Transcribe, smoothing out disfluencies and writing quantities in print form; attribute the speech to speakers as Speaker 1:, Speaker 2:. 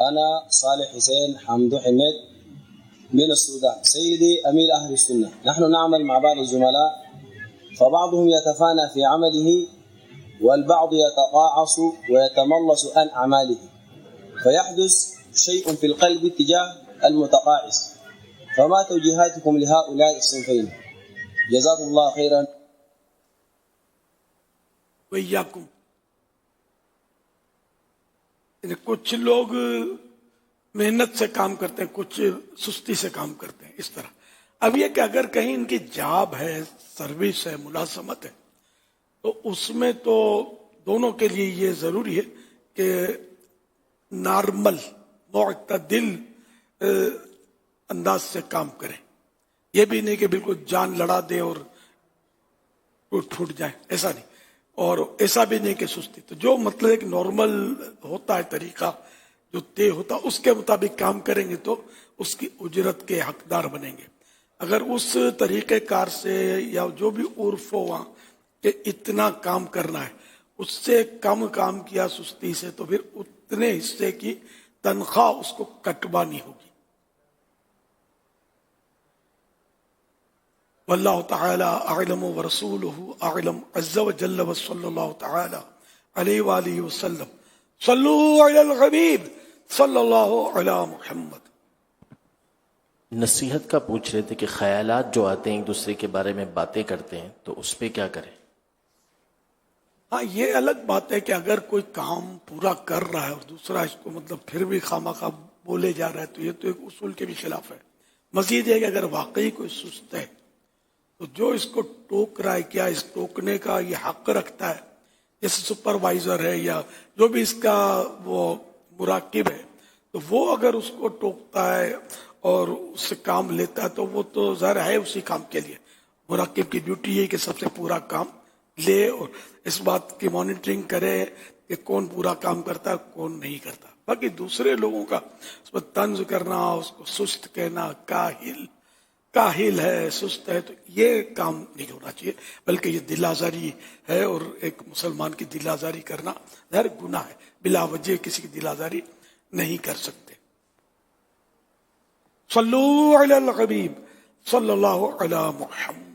Speaker 1: أنا صالح حسين حمدو حميد من السودان. سيدي أمير أهل السنة، نحن نعمل مع بعض الزملاء، فبعضهم يتفانى في عمله والبعض يتقاعس ويتملص عن أعماله، فيحدث شيء في القلب تجاه المتقاعس. فما توجيهاتكم لهؤلاء الصنفين؟ جزاكم الله خيرا.
Speaker 2: وإياكم. کچھ لوگ محنت سے کام کرتے ہیں، کچھ سستی سے کام کرتے ہیں، اس طرح. اب یہ کہ اگر کہیں ان کی جاب ہے، سروس ہے، ملازمت ہے، تو اس میں تو دونوں کے لیے یہ ضروری ہے کہ نارمل معتدل انداز سے کام کریں. یہ بھی نہیں کہ بالکل جان لڑا دے اور ٹوٹ جائے، ایسا نہیں. اور ایسا بھی نہیں کہ سستی. تو جو مطلب ایک نارمل ہوتا ہے طریقہ جو طے ہوتا ہے، اس کے مطابق کام کریں گے تو اس کی اجرت کے حقدار بنیں گے. اگر اس طریقہ کار سے یا جو بھی عرف ہو وہاں کہ اتنا کام کرنا ہے، اس سے کم کام کیا سستی سے، تو پھر اتنے حصے کی تنخواہ اس کو کٹوانی ہوگی. واللہ تعالی اعلم ورسولہ اعلم عز وجل وصلی اللہ تعالی علیہ وآلہ وسلم. صلو علی الحبیب صلی اللہ علی محمد.
Speaker 3: نصیحت کا پوچھ رہے تھے کہ خیالات جو آتے ہیں ایک دوسرے کے بارے میں باتیں کرتے ہیں تو اس پہ کیا کریں؟
Speaker 2: ہاں، یہ الگ بات ہے کہ اگر کوئی کام پورا کر رہا ہے اور دوسرا اس کو مطلب پھر بھی خواہ بولے جا رہا ہے، تو یہ تو ایک اصول کے بھی خلاف ہے. مزید ہے کہ اگر واقعی کوئی سست ہے تو جو اس کو ٹوک رہا ہے، کیا اس ٹوکنے کا یہ حق رکھتا ہے؟ جیسے سپروائزر ہے یا جو بھی اس کا وہ مراقب ہے، تو وہ اگر اس کو ٹوکتا ہے اور اس سے کام لیتا ہے تو وہ تو ظاہر ہے اسی کام کے لیے. مراقب کی ڈیوٹی ہے کہ سب سے پورا کام لے اور اس بات کی مانیٹرنگ کرے کہ کون پورا کام کرتا ہے کون نہیں کرتا. باقی دوسرے لوگوں کا اس پر طنز کرنا، اس کو سست کہنا، کاہل ہے، سست ہے، تو یہ کام نہیں ہونا چاہیے. بلکہ یہ دل آزاری ہے، اور ایک مسلمان کی دل آزاری کرنا ظاہر گناہ ہے. بلا وجہ کسی کی دل آزاری نہیں کر سکتے. صلو علی الحبیب صلی اللہ علی محمد.